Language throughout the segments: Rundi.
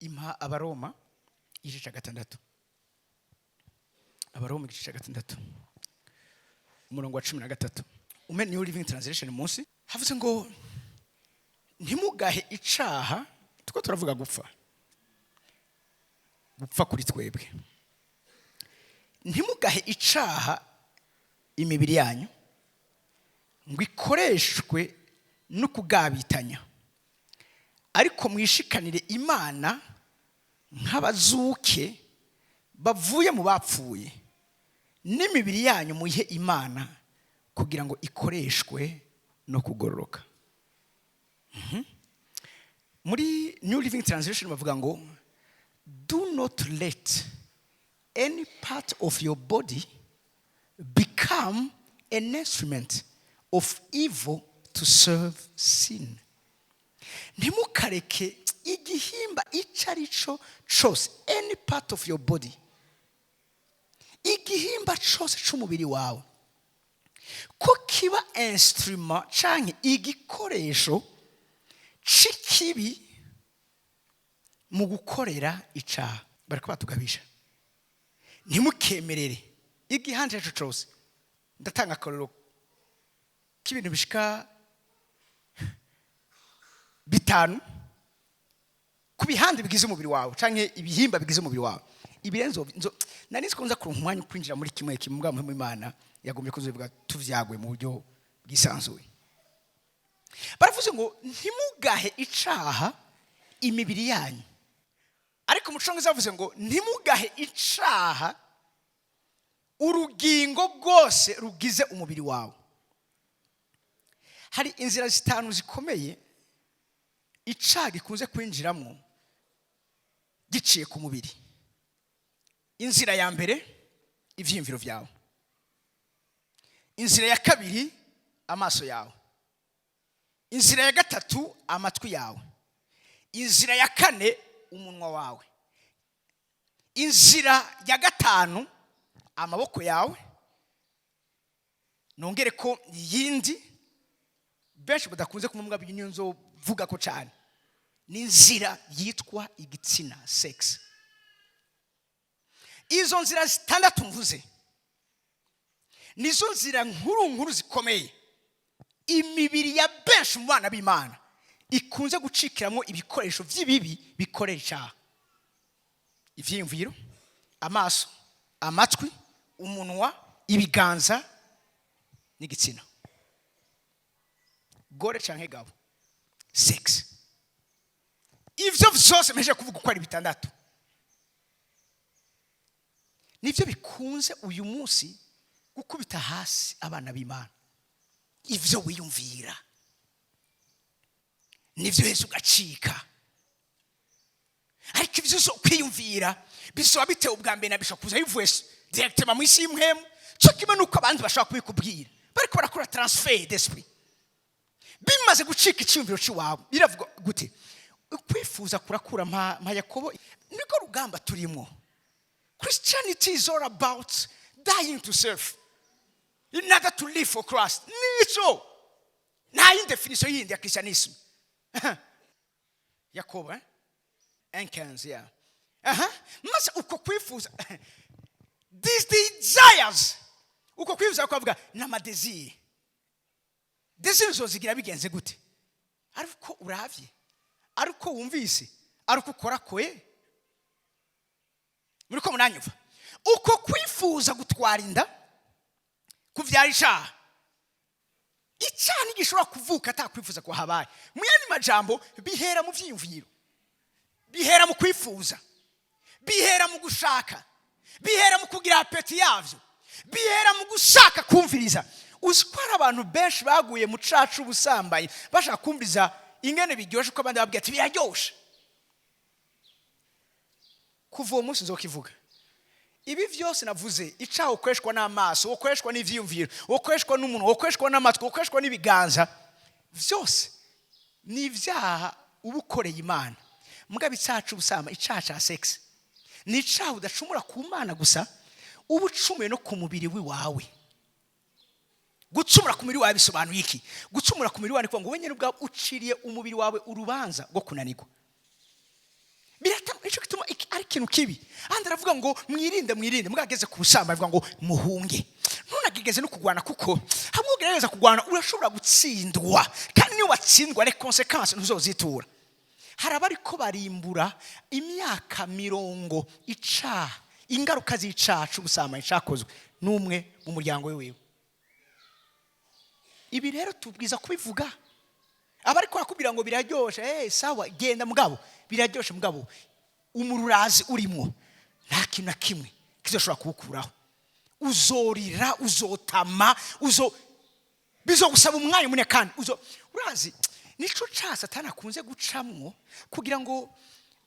impa abaroma igice cya gatandatu. Abaroma igice cya gatandatu umurongo wa 13. New Living Translation munsi havuze ngo ntimugahe icaha. Tuko turavuga gupfa kuri twebwe. Ntimugahe icaha imibiri yanyu ngo ikoreshwe no kugabitanya, ariko mwishikanire Imana nk'abazuke bavuye mu bapfuye, n'imibiri yanyu muyihe Imana kugira ngo ikoreshwe no kugororoka. Muri New Living Translation bavuga ngo do not let any part of your body become an instrument of evil to serve sin. Ntimukareke igihimba icarico chose, any part of your body, igihimba chose c'umubiri wawe, ko kiba instrument canke igikoresho c'ikibi mu gukorera icaha. Bariko batugabisha ntimukemerere igihanje cyo cyose. Ndatanga akaroro k'ibintu bishika 5 ku bihande bigize umubiri wawe canke ibihimba bigize umubiri wawe. Ibirenzo nari sikonza kuronka umwanya kwinjira muri kimwe kimbwa mu Imana yagombye kuzivuga tuvyagwe mu buryo bwisanzuye. Baravuze ngo ntimugahe icaha imibiri yanyu, ariko mucongoza bavuze ngo ntimugahe icaha urugingo rwose rugize umubiri wawe. Hari inzira 5 zikomeye icaha gikunze kwinjiramo giciye ku mubiri. Inzira ya mbere ivyimviro vyawe, inzira ya kabiri amaso yawe, inzira ya gatatu amatwi yawe, inzira ya kane umunwa wawe, inzira ya gatanu amaboko yawe. Nongere ko yindi benshi badakunze kumumwa binyunzo vuga ko cyane, ni inzira yitwa igitsina, sex. Izo nzira 6 mvuze nizo nzira nkuru zikomeye imibiri ya benshi mu bana b'Imana ikunze gucikiramo ibikoresho by'ibibi bikoresha ivyimviro, amaso, amatwi, umunwa, ibiganza n'igitsina. Gore canke gabo, sex. Ivyo vyose meje kuvuga ko ari 6 nivyo bikunze uyu munsi gukubita hasi abana b'Imana. Ivyo wiyumvira nivyo Yesu gacika, ariko ivyo so kwiyumvira bisoba bite ubwa mbere nabisha kuza bivuye directement mu isi y'imwemu. Cyo kimanuka abandi bashaka kubikubwira, bariko barakora transfer d'esprit. Bimaze gucika icyumviro cy'iwawe biravuga gute? Kwifuza kurakura mpa Yakobo niko rugamba turimo. Christianity is all about dying to self in order to live for Christ. Nicho na definition yindi ya Christianism. Yakobo 1:15 ya. Masa uko kwifuza these desires, uko kwifuza kwavuga na desire. Desire zozigira bigenze gute? Ariko uravye, ariko wumvise, ariko ukora koye. Muriko munanyumva? Uko kwifuza gutwara inda kuvyara icaha. Icaha nigishobora kuvuka atakwifuza ko habaye. Mu yandi majambo bihera mu vyiyumviro, bihera mu kwifuza, bihera mu gushaka, bihera mu kugira apeti yavyo, bihera mu gushaka kumviriza. Uzikwara abantu benshi baguye mu cacu ubusambaye bashaka kumviriza ingene biryoshe ko abandi babwiye ati biraryoshe. Kuva uwo munsi nzokivuga. Ibi vyose navuze, icaha ukoreshwa n'amaso, ukoreshwa n'ivyiyumviro, ukoreshwa n'umuntu, ukoreshwa n'amatwi, ukoreshwa n'ibiganza, vyose ni ivyaha ubukoreye Imana. Mugabe icacu ubusamba, icaha ca sex ni icaha udacumura ku Mana gusa, ubucumuye no ku mubiri wawe. Gucumura ku mubiri wawe bisobanuye iki? Gucumura ku mubiri wawe ni ngo wenye n'ubwa uciriye umubiri wawe urubanza rwo kunanirwa. Icyo gituma ari ikintu kibi. Ahandi aravuga ngo mwirinde mugageze ku busambanyi avuga ngo muhunge. Ntunagigeze no kugwana kuko hamwe ugerageza kugwana urashobora gutsindwa, kandi niyo watsindwa les conséquences ntuzozitura. Hari abariko barimbura imyaka 40 icaha, ingaruka z'icacu ubusambanyi cyakozwe n'umwe mu muryango wewe. Ibi rero tubwiza kubivuga. Abariko bakubwira ngo biraryoshe, sawa genda mugabo, biraryoshe mugabo, umururazi urimo nta kintu kimwe kizoshobora kubukuraho. Uzorira, uzotama, bizogusaba umwanya munini kandi urazi nico ca Satani akunze gucamwo kugira ngo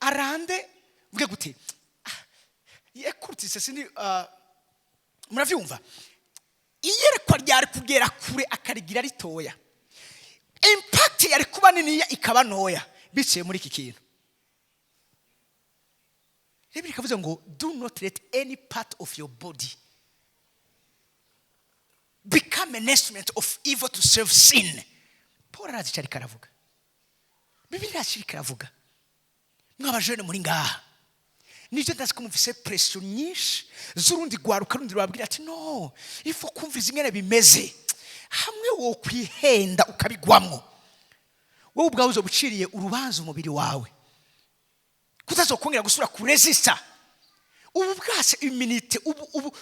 arande vuge gute. Yekurutse sindi muravyumva. Iyerekwa ryari kugera kure akarigira ritoya. Impact yari kuba nini ikaba ntoya biciye muri iki kintu. Bibiri kavuze ngo do not let any part of your body become an instrument of evil to serve sin. Paul arazi cyari karavuga. Bibiri arazi karavuga. Mwabajene muri ngaha. Nije ndazi ko mufise pression nyinshi z'urundi gwaruka rundi rwabwira ati no, ifo kumviza ingene bimeze. Hamwe wo kwihenda ukabigwamwo. Wowe ubwawe uzobuciriye urubanza umubiri wawe. Kutazokongera gusura kuresista. Ubu bwase immunity ubu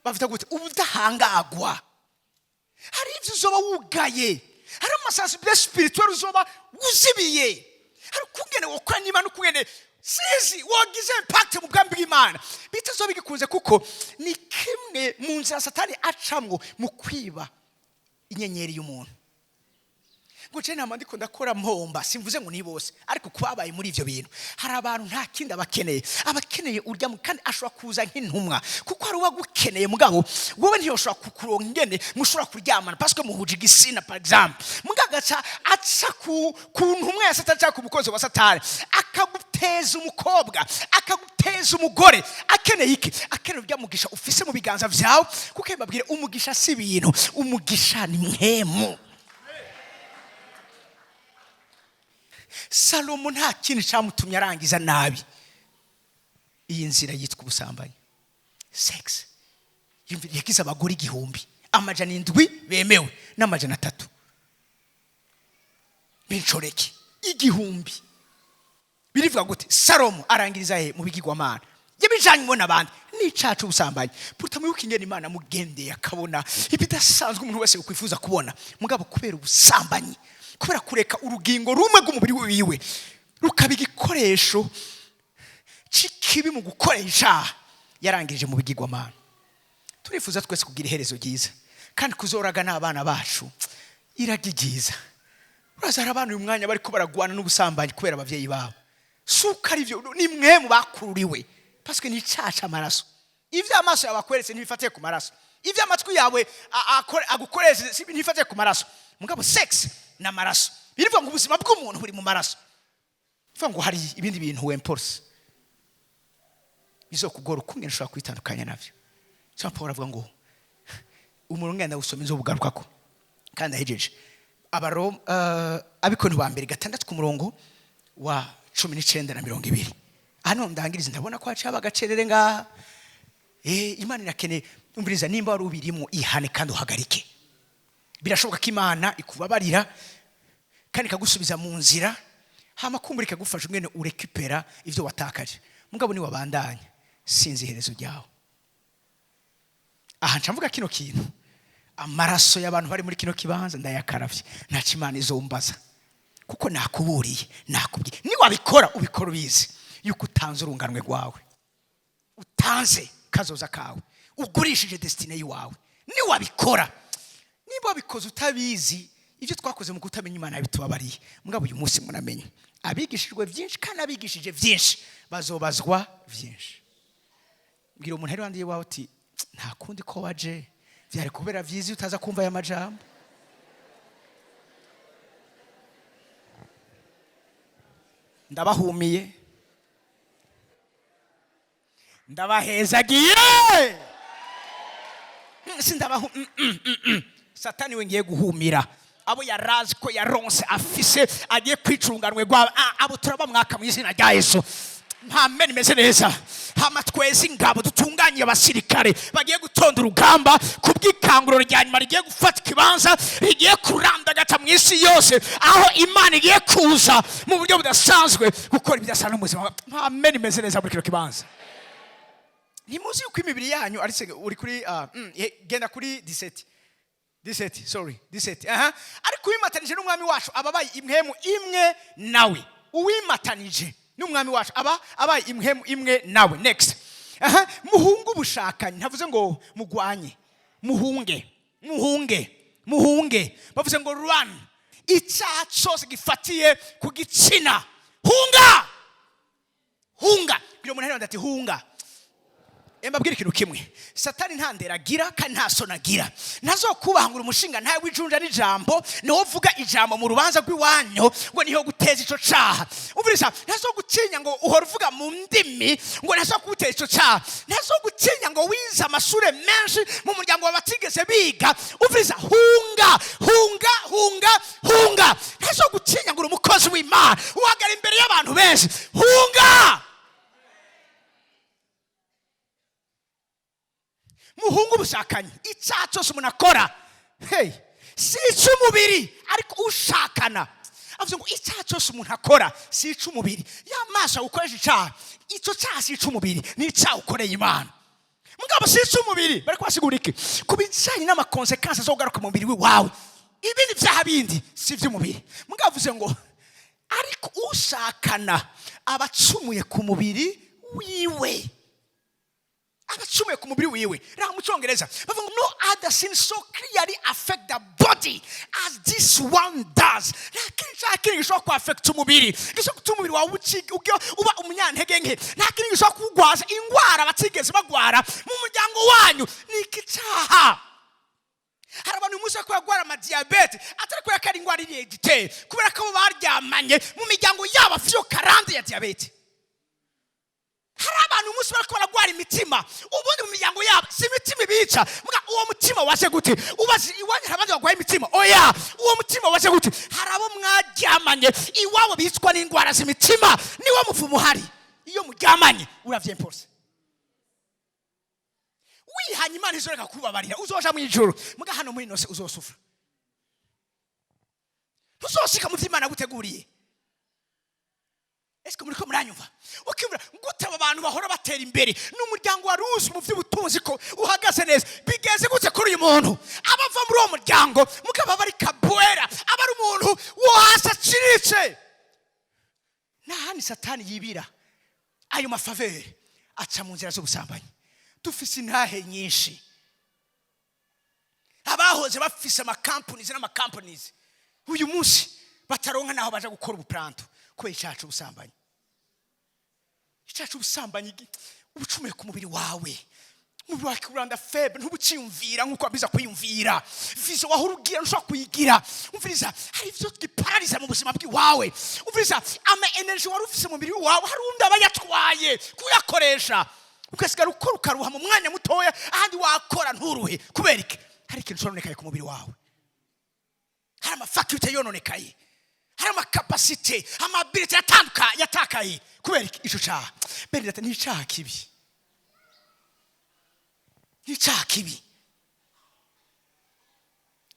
bavuga gute ubudahangagwa. Hari ivyo uzoba wugaye. Hari amasasu bya spiritual uzoba uzibiye. Hari kungene wokora n'Imana ukungene sizi wagize impact mu bwambi bw'Imana. Bitazobigikunze kuko ni kimwe mu nzira Satani acamwo mu kwiba inyenyeri y'umuntu. Guce nama ndiko ndakora mpomba simvuze ngo ni bose, ariko kwabaye muri ivyo bintu hari abantu nta kindi abakeneye urya kandi ashobora kuza nk'intumwa kuko ari wagukeneye mugabo wowe ntiyoshobora kukuronka ingene mushobora kuryamana parce que muhuje igisina par exemple mugagaca aca ku ntumwa ya Satani cyangwa ku mukozi wa Satani akaguteza umukobwa akaguteza umugore akeneye iki akeneye urya mugisha ufise mu biganza vyawe kuko mbabwire umugisha si ibintu umugisha ni mwemu. Salomo nta kintu cyamutumye arangiza nabi iyi nzira yitwa ubusambanyi sex. Yagize abagore 1000 amajana 7 bemewe n'amajana 3 bincoreke 1000 birivuga gute. Salomo arangiriza mu bigirwamana yabijanye mubona abandi n'icacu ubusambanyi puruta mwibuka ingene Imana mugendeye akabona ibidasanzwe umuntu wese ukwifuza kubona mugabo kubera ubusambanyi kubera kureka urugingo rumwe rw'umubiri wiwe rukabiga ikoresho cikibi mu gukoresha yarangirije mu bigirwamana. Turifuza twese kugira iherezo ryiza kandi kuzoraga n'abana bacu iragigiza. Urazara abantu uyu mwanya bariko baragwana n'ubusambanyi kubera abavyeyi babo suka arivyo ni mwe mu bakururiwe parce que ni caca amaraso. Ivyo amaso yabakweretse ntibifatiye ku maraso, ivyo amatwi yawe agukoreze ntibifatiye ku maraso mugabo sex n'amaraso birivuga ngo ubuzima bw'umuntu buri mu maraso. Bivuga ngo hari ibindi bintu wempolse bizokugora ukungene ushobora kwitandukanya navyo. Cyangwa Paul avuga ngo umuntu ngenda usoma inzo bugarukako kandi ahejeje abikoni ba mbere 6 ku murongo wa 19 na 20. Hano ndangiriza ndabona ko haca bagacerere ngaha. Imana irakene umviriza nimba wari ubirimo ihane kandi uhagarike. Birashoboka ko Imana ikubabarira kandi kagusubiza mu nzira hama kumburika gufasha ngene urekupera ivyo watakaje mugabo ni wabandanya sinzi iherezo ryawe. Aha ncamvuga kino kintu amaraso y'abantu bari muri kino kibanza ndayakaravye nta Imana izombaza kuko nakuburiye nakubwiye ni wabikora ubikora ubizi yuko utanze urunganwe rwawe utanze kazoza kawe ugurishije destiny yawe ni wabikora. Niba bikoze utabizi ivyo twakoze mu kutamenya Imana yabitubabariye mugabo uyu munsi munamenye abigishijwe byinshi kandi abigishije byinshi bazobazwa byinshi. Ngira umuntu ari wandiye wawe uti nta kundi ko waje byari kubera vyizi utaza kumva aya majambo. Ndabahumiye ndabahezagiye sindabahu Satani wengiye guhumira abo yarazi ko yaronse afise agiye kwicunganwe gwa abo turaba mwaka mu izina rya Yesu mpambe nimeze neza. Hama tweze ingabo dutunganye abasirikare bagiye gutonda urugamba kubw'ikanguro rya nyuma rigiye gufata ikibanza rigiye kurandagata mu isi yose aho Imana igiye kuza mu buryo budasanzwe gukora ibidasanzwe mu buzima. Mpambe nimeze neza muri kino kibanza. Ntimuzi yuko imibiri yanyu ari uri kuri genda kuri 17 sorry 17 ariko uwimatanije n'umwami wacu ababaye imhemu imwe nawe. Uwimatanije n'umwami wacu abaye imhemu imwe nawe. Next. Muhungu bushakanye. Ntavuze ngo mugwanye. Muhunge. Bavuze ngo run. Icyaha cyose gifatiye ku gitsina. Hunga. Biro umuntu ati hunga. Mbabwira ikintu kimwe. Satani ntandera agira kandi nta sona agira. Ntazokubahangura umushinga ntawe wijunja n'ijambo niho uvuga ijambo mu rubanza rw'iwanyu ngo niho guteza ico caha. Umviriza, ntazogutinya ngo uhora uvuga mu ndimi ngo ntazokuteza ico caha. Ntazogutinya ngo wize amashure menshi mu muryango wabatigeze biga. Umviriza, hunga. Ntazogutinya ngo umukozi w'Imana uhagara imbere y'abantu benshi. Hunga. Muhungu bushakanye. Icyaha cyose umuntu akora si icy'umubiri ariko ushakana. Avuze ngo icyaha cyose umuntu akora si icy'umubiri. Yamasha gukoresha icyaha. Icyo cyaha si icy'umubiri ni icyaha ukoreye Imana. Mugabo si icy'umubiri bari kwasigura iki? Kubijanye n'amakonsekansi zo kugaruka mu mubiri wawe. Ibindi byaha bindi si iby'umubiri. Mugabo avuze ngo ariko ushakana abacumuye ku mubiri wiwe. Abacumuye ku mubiri wiwe. Raho mu Cyongereza bavuga ngo no other sin so clearly affect the body as this one does. Ntakindi gishobora ku affect umubiri. Gishobora gutuma umubiri wawe uba umunyantege nke. Ntakindi gishobora kugwaza ingwara batigeze bagwara mu muryango wanyu. Ni icyaha. Hari abantu umunsi ko bagwara ama diabete atari ko yakari ingwara iri hereditaire kubera ko baryamanye mu miryango yabo afite karande ya diabete. Hari abantu umunsi barako baragwara imitima ubundi mu miryango yabo si imitima ibica. Muga uwo mutima waje gute? Ubazi iwanyu abandi bagwaye imitima. Oya, uwo mutima waje gute? Hari abo mwaryamanye iwabo bicwa n'ingwara z'imitima niwo muvumo hari. Iyo muryamanye uravye impulse. Wihanye Imana izoreka kubabarira uzoja mu ijuru. Muga hano muri nose uzosufra. Uzoshika mu vy'Imana guteguriye. Eske muri ko muranyumva? Ukibura gutaba abantu bahora batera imbere n'umuryango wa ruzi mu vy'ubutunzi ko uhagaze neza. Bigeze gute kuri uyu muntu? Abava muri uwo muryango mugaba bari kabuera abari umuntu wo hasa cirice. Nahani Satani yibira ayo mafavere aca mu nzira z'ubusambanyi. Dufise intahe nyinshi. Abahoze bafise ama-companies uyu munsi bataronka naho baje gukora ubupranto. Kwe icyacu ubusambanyi. Icyacu ubusambanyi ubucumuye ku mubiri wawe. Mubiri wawe uranda faible ntubuciyumvira nkuko abiza kwiyumvira. Vizo wahurugira nshaka kuyigira. Umviriza hari ivyo giparaliza mu buzima bw'iwawe. Umviriza ama energy wari ufise mu mubiri wawe hari undi abayatwaye kuyakoresha. Ukasigara ukora ukaruha mu mwanya mutoya ahandi wakora nturuhe. Kubera iki? Hari ikintu cyononekaye ku mubiri wawe. Hari amafaculty yononekaye. Hari amakapasite amability yatakaye kubera ico cyaha. Benedata ni icyaha kibi. Ni icyaha kibi.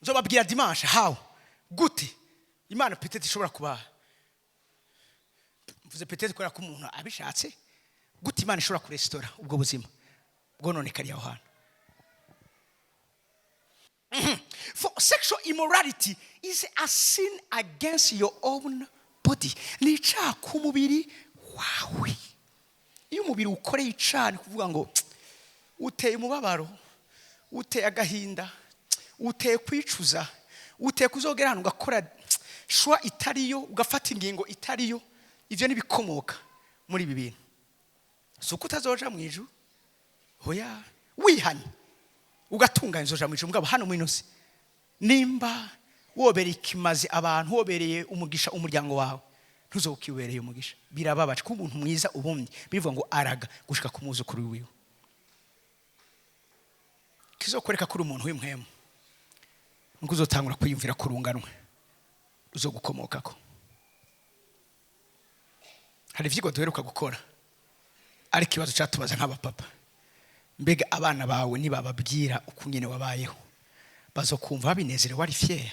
Nzobabwira dimanche how gute Imana peut-être ishobora kuba mvuze peut-être ko umuntu abishatse gute Imana ishobora kurestora ubwo buzima bwononekari aho hano. For sexual immorality is a sin against your own body. Ni icyaha ku mubiri wawe. Iyo umubiri ukoreye icyaha ni kuvuga ngo uteye umubabaro, uteye agahinda, uteye kwicuza, uteye kuzogera hano ugakora shwa itariyo, ugafata ingingo itariyo. Ivyo nibikomoka muri ibi bintu. Suko utazoja mu ijuru. Hoya wihanye ugatunganya inzoja mu ijuru. Mugabo hano mu inosi nimba wobereye ikimazi abantu, wobereye umugisha umuryango wawe, ntuzokibereye umugisha. Birababaje ko umuntu mwiza ubumye bivuga ngo araga gushika ku muzukuru wiwe. Kizokoreka kuri umuntu w'imwemu ngo uzotangura kwiyumvira kurunganwe uzogukomokako. Hari ivyigo duheruka gukora ari kibazo cyatubaza nk'abapapa, mbega abana bawe nibababwira uko nyene wabayeho bazokumva babinezerewe ari fier?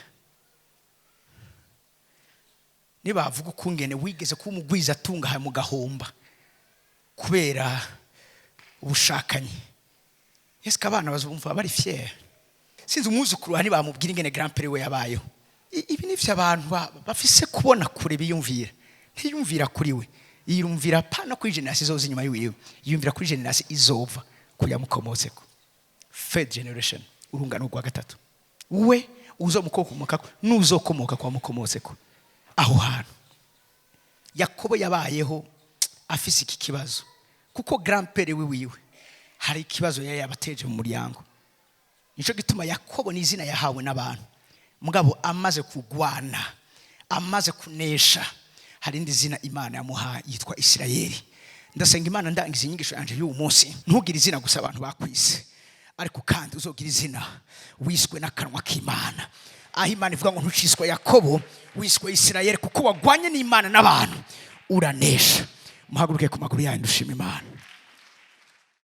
Nibavuga uko ngene wigeze kuba umugwiza atungahaye mu gahomba kubera ubushakanye, ese abana bazumva bari fier? Sinzi umwuzukuru hani bamubwira ingene grand-père we yabayeho. Ibi nivyo abantu bafise kubona kure biyumvira. Ntiyumvira kuri we, yiyumvira pana kuri generation izoza inyuma yiwe, yiyumvira kuri generation izova kuyamukomotseko. Third generation, urungano rwa gatatu. We uzomukomoka nuzokomoka kwa mukomotseko. Aho hantu Yakobo yabayeho afise iki kibazo, kuko grand-père wiwe hari ikibazo yari yabateje mu muryango. Nico gituma Yakobo ni izina yahawe n'abantu, mugabo amaze kugwana, amaze kunesha, hari indi zina Imana yamuha yitwa Isirayeli. Ndasenga Imana ndangiza inyigisho yanje y'uyu munsi, ntugire izina gusa abantu bakwise, ariko kandi uzogira izina wiswe n'akanwa k'Imana. Aho Imana ivuga ngo ntuciswe Yakobo, wiswe Isirayeli, kuko wagwanye n'Imana n'abantu uranesha. Muhaguruke ku maguru yanyu dushima Imana.